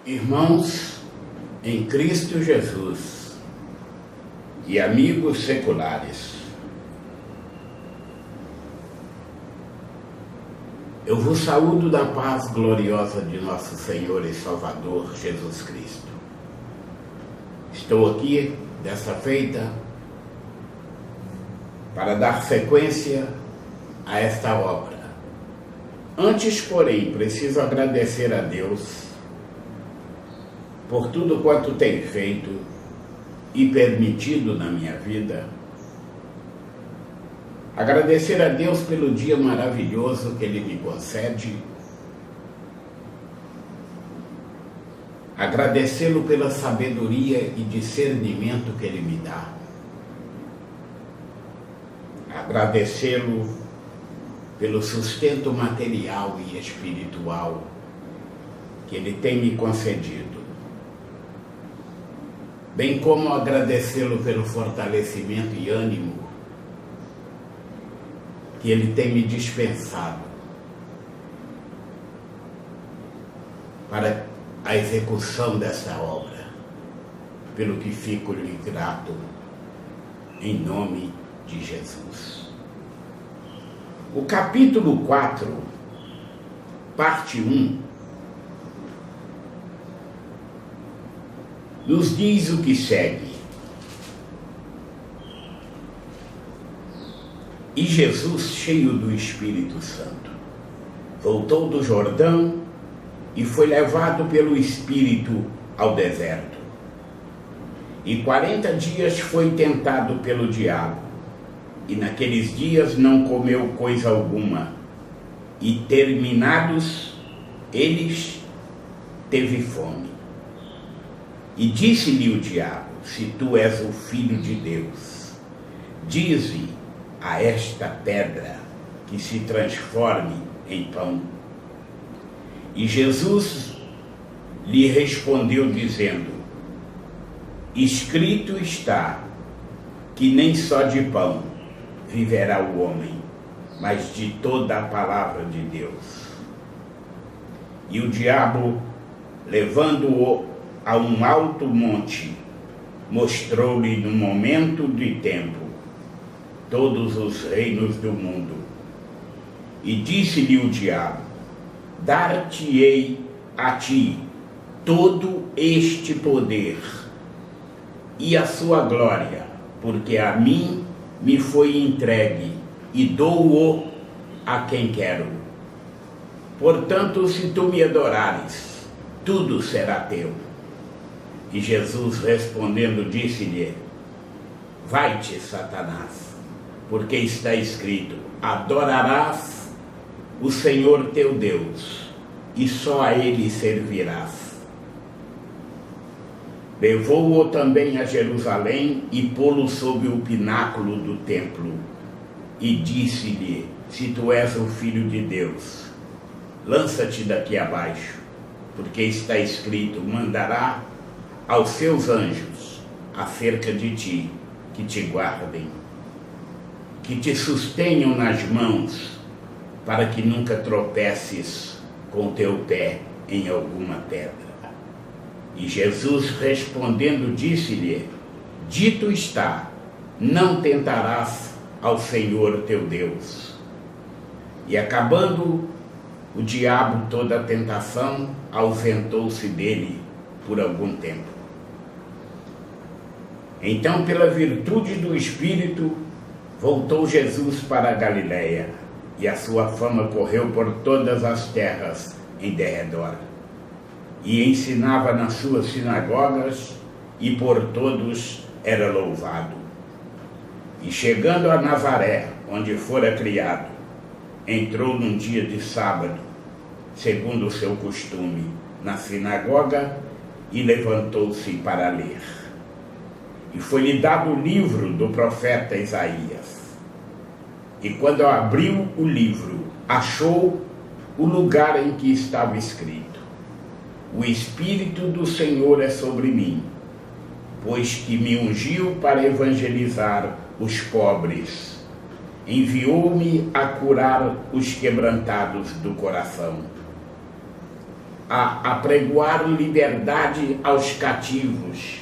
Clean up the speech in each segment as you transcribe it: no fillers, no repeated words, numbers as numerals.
Irmãos em Cristo Jesus e amigos seculares, eu vos saúdo da paz gloriosa de nosso Senhor e Salvador Jesus Cristo. Estou aqui, desta feita, para dar sequência a esta obra. Antes, porém, preciso agradecer a Deus por tudo quanto tem feito e permitido na minha vida. Agradecer a Deus pelo dia maravilhoso que Ele me concede. Agradecê-lo pela sabedoria e discernimento que Ele me dá. Agradecê-lo pelo sustento material e espiritual que Ele tem me concedido. Bem como agradecê-lo pelo fortalecimento e ânimo que Ele tem me dispensado para a execução dessa obra, pelo que fico-lhe grato, em nome de Jesus. O capítulo 4, parte 1, nos diz o que segue. E Jesus, cheio do Espírito Santo, voltou do Jordão e foi levado pelo Espírito ao deserto. E 40 dias foi tentado pelo diabo, e naqueles dias não comeu coisa alguma. E terminados eles, teve fome. E disse-lhe o diabo: se tu és o Filho de Deus, dize a esta pedra que se transforme em pão. E Jesus lhe respondeu dizendo: escrito está que nem só de pão viverá o homem, mas de toda a palavra de Deus. E o diabo, levando-o a um alto monte, mostrou-lhe no momento de tempo todos os reinos do mundo. E disse-lhe o diabo: dar-te-ei a ti todo este poder e a sua glória, porque a mim me foi entregue e dou-o a quem quero. Portanto, se tu me adorares, tudo será teu. E Jesus respondendo disse-lhe: vai-te, Satanás, porque está escrito: adorarás o Senhor teu Deus, e só a Ele servirás. Levou-o também a Jerusalém e pô-lo sob o pináculo do templo, e disse-lhe: se tu és o Filho de Deus, lança-te daqui abaixo, porque está escrito: mandará aos seus anjos acerca de ti, que te guardem, que te sustenham nas mãos, para que nunca tropeces com teu pé em alguma pedra. E Jesus respondendo disse-lhe: dito está, não tentarás ao Senhor teu Deus. E acabando o diabo toda a tentação, ausentou-se dele por algum tempo. Então, pela virtude do Espírito, voltou Jesus para a Galiléia, e a sua fama correu por todas as terras em derredor. E ensinava nas suas sinagogas, e por todos era louvado. E chegando a Nazaré, onde fora criado, entrou num dia de sábado, segundo o seu costume, na sinagoga, e levantou-se para ler. E foi-lhe dado o livro do profeta Isaías. E quando abriu o livro, achou o lugar em que estava escrito: o Espírito do Senhor é sobre mim, pois que me ungiu para evangelizar os pobres, enviou-me a curar os quebrantados do coração, a apregoar liberdade aos cativos,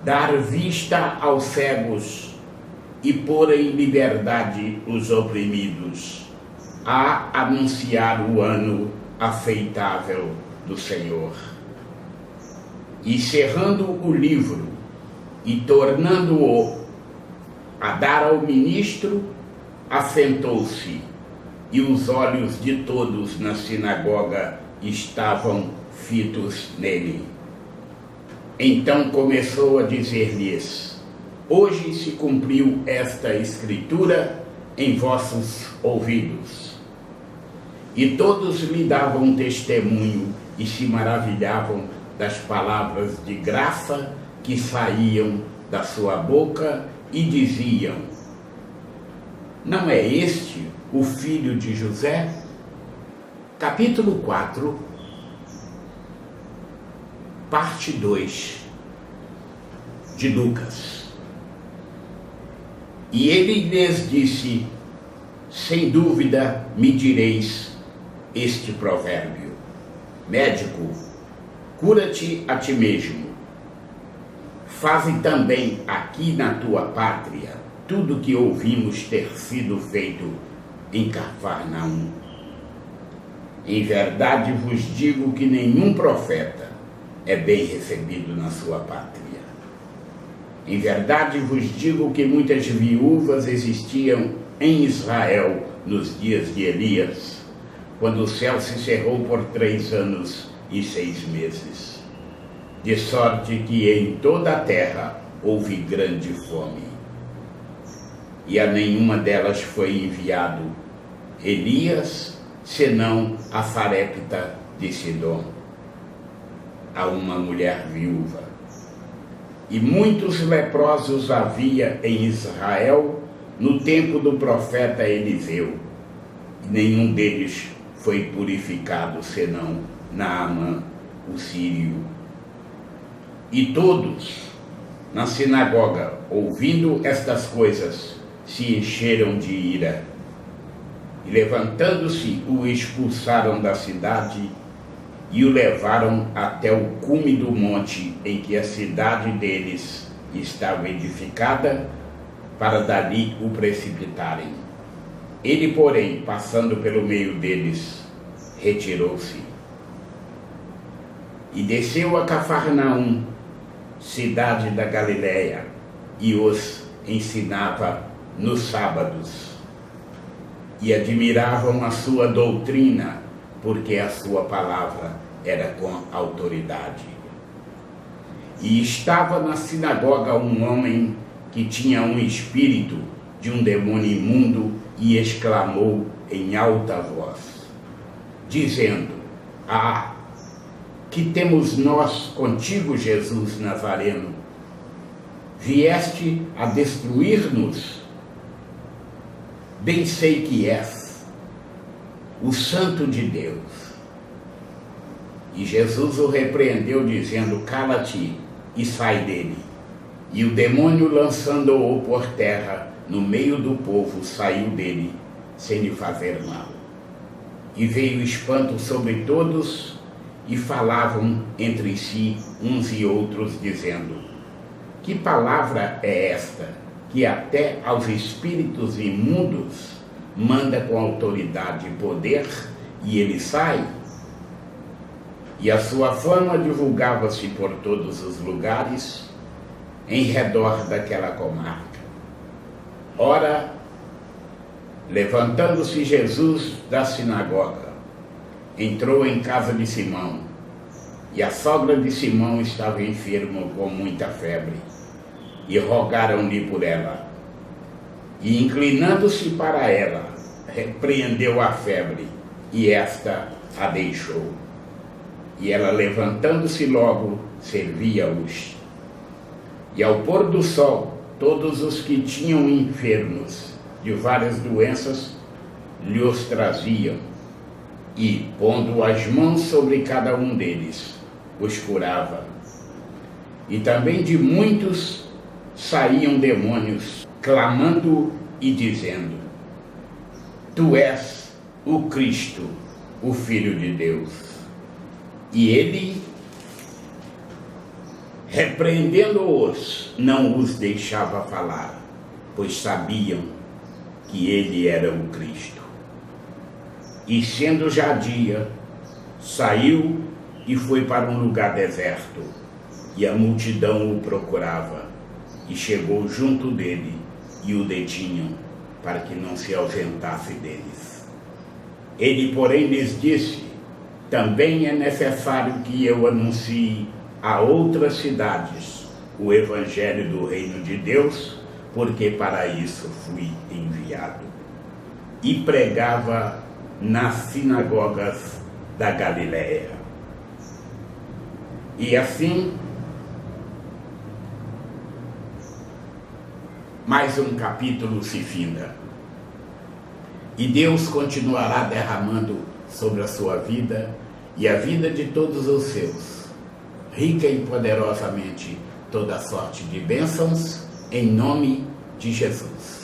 dar vista aos cegos e pôr em liberdade os oprimidos, a anunciar o ano afeitável do Senhor. E cerrando o livro e tornando-o a dar ao ministro, assentou-se, e os olhos de todos na sinagoga estavam fitos nele. Então começou a dizer-lhes: hoje se cumpriu esta escritura em vossos ouvidos. E todos lhe davam testemunho e se maravilhavam das palavras de graça que saíam da sua boca e diziam: não é este o filho de José? Capítulo 4, parte 2 de Lucas. E ele lhes disse: sem dúvida me direis este provérbio: médico, cura-te a ti mesmo. Faze também aqui na tua pátria tudo que ouvimos ter sido feito em Cafarnaum. Em verdade vos digo que nenhum profeta é bem recebido na sua pátria. Em verdade vos digo que muitas viúvas existiam em Israel nos dias de Elias, quando o céu se cerrou por 3 anos e 6 meses, de sorte que em toda a terra houve grande fome. E a nenhuma delas foi enviado Elias, senão a Sarepta de Sidom, a uma mulher viúva. E muitos leprosos havia em Israel no tempo do profeta Eliseu, e nenhum deles foi purificado, senão Naamã, o sírio. E todos na sinagoga, ouvindo estas coisas, se encheram de ira. E levantando-se, o expulsaram da cidade e o levaram até o cume do monte em que a cidade deles estava edificada, para dali o precipitarem. Ele, porém, passando pelo meio deles, retirou-se. E desceu a Cafarnaum, cidade da Galileia, e os ensinava nos sábados. E admiravam a sua doutrina, porque a sua palavra era com autoridade. E estava na sinagoga um homem que tinha um espírito de um demônio imundo e exclamou em alta voz, dizendo: ah, que temos nós contigo, Jesus Nazareno? Vieste a destruir-nos? Bem sei que és o Santo de Deus. E Jesus o repreendeu, dizendo: cala-te e sai dele. E o demônio, lançando-o por terra, no meio do povo, saiu dele, sem lhe fazer mal. E veio espanto sobre todos, e falavam entre si uns e outros, dizendo: que palavra é esta, que até aos espíritos imundos manda com autoridade e poder, e ele sai? E a sua fama divulgava-se por todos os lugares em redor daquela comarca. Ora, levantando-se Jesus da sinagoga, entrou em casa de Simão, e a sogra de Simão estava enferma com muita febre, e rogaram-lhe por ela. E inclinando-se para ela, repreendeu a febre, e esta a deixou. E ela, levantando-se logo, servia-os. E ao pôr do sol, todos os que tinham enfermos de várias doenças lhes traziam, e, pondo as mãos sobre cada um deles, os curava. E também de muitos saíam demônios, clamando e dizendo: tu és o Cristo, o Filho de Deus. E ele, repreendendo-os, não os deixava falar, pois sabiam que ele era o Cristo. E sendo já dia, saiu e foi para um lugar deserto, e a multidão o procurava, e chegou junto dele, e o detinham, para que não se ausentasse deles. Ele, porém, lhes disse: também é necessário que eu anuncie a outras cidades o evangelho do reino de Deus, porque para isso fui enviado. E pregava nas sinagogas da Galileia. E assim, mais um capítulo se finda. E Deus continuará derramando sobre a sua vida e a vida de todos os seus, rica e poderosamente, toda sorte de bênçãos, em nome de Jesus.